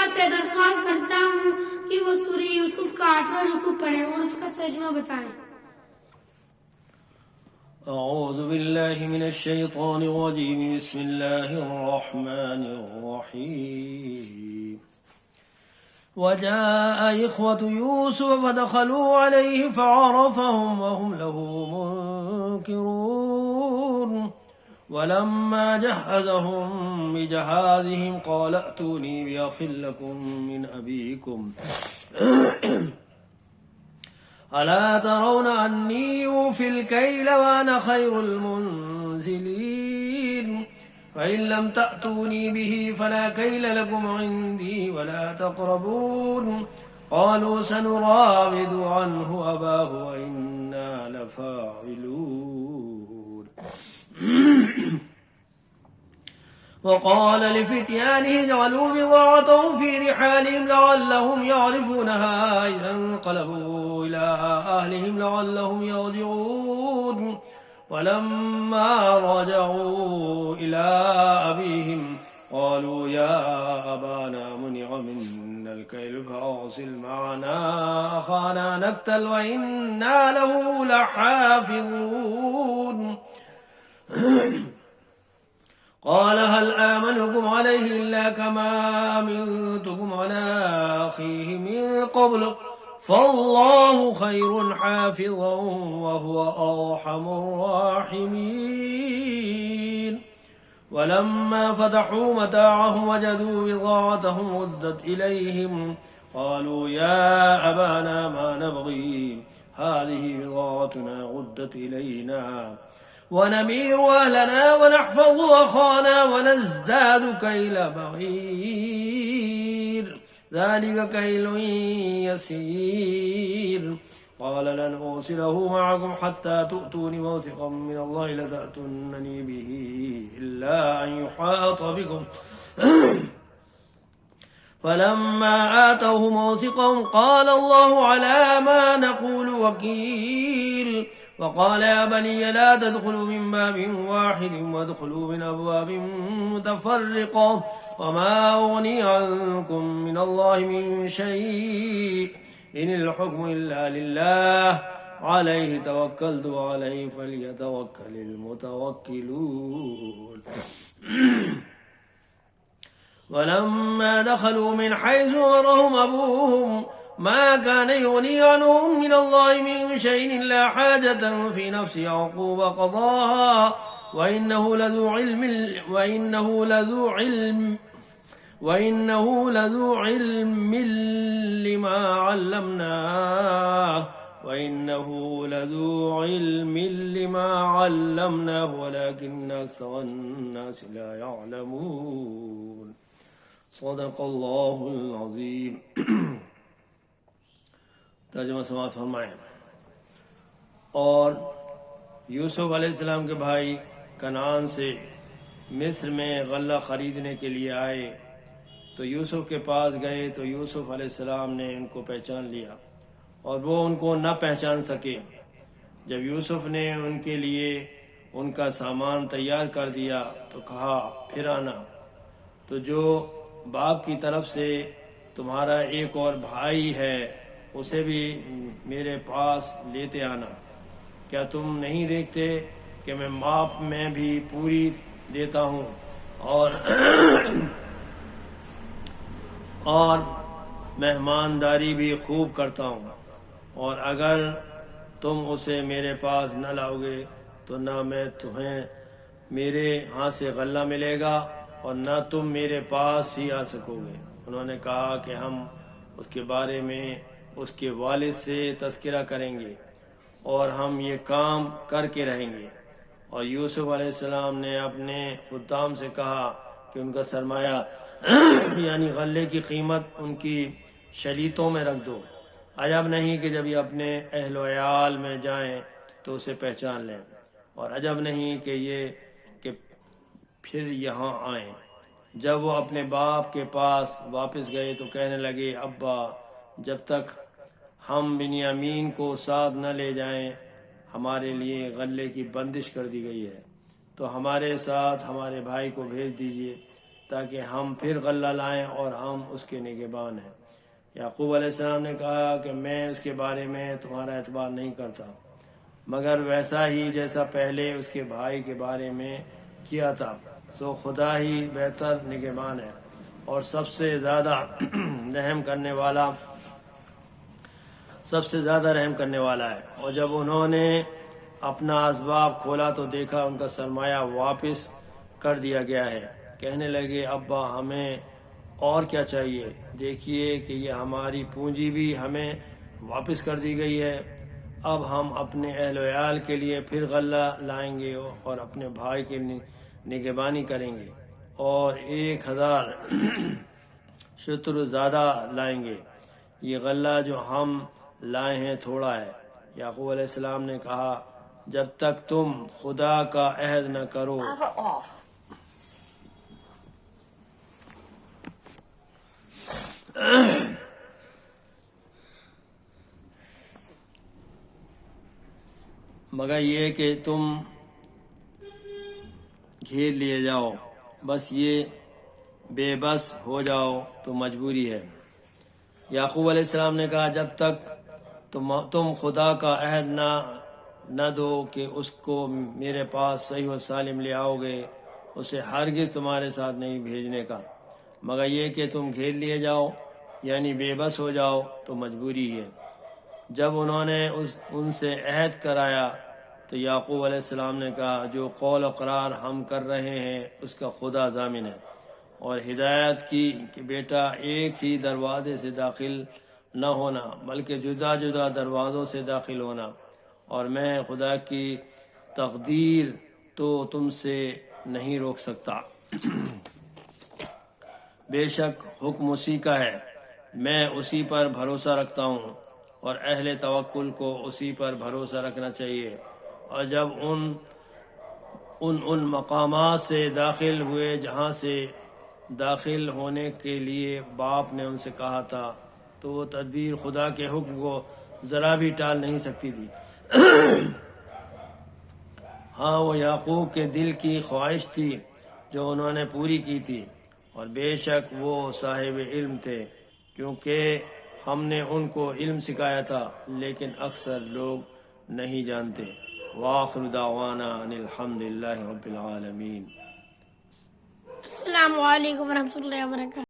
اللہ سے درخواست کرتا ہوں کہ وہ سورہ یوسف کا 8واں رکوع پڑھیں اور اس کا ترجمہ بتائیں۔ اعوذ باللہ من الشیطان الرجیم، بسم اللہ الرحمن الرحیم۔ وجاء إخوة يوسف فدخلوا عليه فعرفهم وهم له منكرون ولما جهزهم بجهازهم قال ائتوني بأخ لكم من أبيكم ألا ترون أني أوفي الكيل وأنا خير المنزلين فإن لم تأتوني به فلا كيل لكم عندي ولا تقربون قالوا سنراود عنه أباه وإنا لفاعلون وقال لفتيانه اجعلوا بضاعتهم في رحالهم لعلهم يعرفونها إذا انقلبوا إلى أهلهم لعلهم يرجعون ولما رجعوا إلى أبيهم قالوا يا أبانا منع منا الكيل فأرسل معنا أخانا نكتل وإنا له لحافظون قال هل آمنكم عليه إلا كما أمنتكم على أخيه من قبل فالله خير حافظا وهو أرحم الراحمين ولما فتحوا متاعهم وجدوا بضاعتهم ردت إليهم قالوا يا أبانا ما نبغي هذه بضاعتنا ردت إلينا ونمير أهلنا ونحفظ أخانا ونزداد كيل بعير ذلك كيل يسير قال لن أرسله معكم حتى تؤتون موثقا من الله لتأتونني به إلا أن يحاط بكم فلما آتوه موثقهم قال الله على ما نقول وكيل وقال يا بني لا تدخلوا من باب واحد وادخلوا من أبواب متفرقة وما أغني عنكم من الله من شيء إن الحكم إلا لله عليه توكلت وعليه فليتوكل المتوكلون ولما دخلوا من حيث أمرهم أبوهم ما كان يغني عنهم من الله من شيء إلا حاجة في نفس يعقوب قضاها وإنه لذو علم لما علمناه ولكن أكثر الناس لا يعلمون صدق الله العظيم۔ ترجمہ سماعت فرمائیں۔ اور یوسف علیہ السلام کے بھائی کنعان سے مصر میں غلہ خریدنے کے لیے آئے تو یوسف کے پاس گئے تو یوسف علیہ السلام نے ان کو پہچان لیا اور وہ ان کو نہ پہچان سکے۔ جب یوسف نے ان کے لیے ان کا سامان تیار کر دیا تو کہا پھر آنا، تو جو باپ کی طرف سے تمہارا ایک اور بھائی ہے اسے بھی میرے پاس لیتے آنا۔ کیا تم نہیں دیکھتے کہ میں ماپ میں بھی پوری دیتا ہوں اور مہمانداری بھی خوب کرتا ہوں، اور اگر تم اسے میرے پاس نہ لاؤ گے تو نہ میں تمہیں میرے ہاں سے غلہ ملے گا اور نہ تم میرے پاس ہی آ سکو گے۔ انہوں نے کہا کہ ہم اس کے بارے میں اس کے والد سے تذکرہ کریں گے اور ہم یہ کام کر کے رہیں گے۔ اور یوسف علیہ السلام نے اپنے خدام سے کہا کہ ان کا سرمایہ یعنی غلے کی قیمت ان کی شلیتوں میں رکھ دو، عجب نہیں کہ جب یہ اپنے اہل و عیال میں جائیں تو اسے پہچان لیں، اور عجب نہیں کہ پھر یہاں آئیں۔ جب وہ اپنے باپ کے پاس واپس گئے تو کہنے لگے ابا، جب تک ہم بنیامین کو ساتھ نہ لے جائیں ہمارے لیے غلے کی بندش کر دی گئی ہے، تو ہمارے ساتھ ہمارے بھائی کو بھیج دیجیے تاکہ ہم پھر غلہ لائیں اور ہم اس کے نگہبان ہیں۔ یعقوب علیہ السلام نے کہا کہ میں اس کے بارے میں تمہارا اعتبار نہیں کرتا، مگر ویسا ہی جیسا پہلے اس کے بھائی کے بارے میں کیا تھا، سو خدا ہی بہتر نگہبان ہے اور سب سے زیادہ رحم کرنے والا ہے۔ اور جب انہوں نے اپنا اسباب کھولا تو دیکھا ان کا سرمایہ واپس کر دیا گیا ہے۔ کہنے لگے ابا ہمیں اور کیا چاہیے، دیکھیے کہ یہ ہماری پونجی بھی ہمیں واپس کر دی گئی ہے۔ اب ہم اپنے اہل و عیال کے لیے پھر غلہ لائیں گے اور اپنے بھائی کی نگہبانی کریں گے اور 1000 شتر زیادہ لائیں گے۔ یہ غلہ جو ہم لائے ہیں تھوڑا ہے۔ یعقوب علیہ السلام نے کہا جب تک تم خدا کا عہد نہ کرو مگر یہ کہ تم گھیر لیے جاؤ، بس یہ بے بس ہو جاؤ تو مجبوری ہے۔ یعقوب علیہ السلام نے کہا جب تک تم خدا کا عہد نہ دو کہ اس کو میرے پاس صحیح و سالم لے آؤ گے، اسے ہرگز تمہارے ساتھ نہیں بھیجنے کا، مگر یہ کہ تم گھیر لیے جاؤ یعنی بے بس ہو جاؤ تو مجبوری ہے۔ جب انہوں نے ان سے عہد کرایا تو یعقوب علیہ السلام نے کہا جو قول و قرار ہم کر رہے ہیں اس کا خدا ضامن ہے، اور ہدایت کی کہ بیٹا ایک ہی دروازے سے داخل نہ ہونا بلکہ جدا جدا دروازوں سے داخل ہونا، اور میں خدا کی تقدیر تو تم سے نہیں روک سکتا۔ بے شک حکم اسی کا ہے، میں اسی پر بھروسہ رکھتا ہوں، اور اہل توکل کو اسی پر بھروسہ رکھنا چاہیے۔ اور جب ان مقامات سے داخل ہوئے جہاں سے داخل ہونے کے لیے باپ نے ان سے کہا تھا تو وہ تدبیر خدا کے حکم کو ذرا بھی ٹال نہیں سکتی تھی۔ ہاں وہ یعقوب کے دل کی خواہش تھی جو انہوں نے پوری کی تھی، اور بے شک وہ صاحب علم تھے کیونکہ ہم نے ان کو علم سکھایا تھا، لیکن اکثر لوگ نہیں جانتے۔ وآخر دعوانا ان الحمد للہ رب العالمین۔ السلام علیکم ورحمۃ اللہ وبرکاتہ۔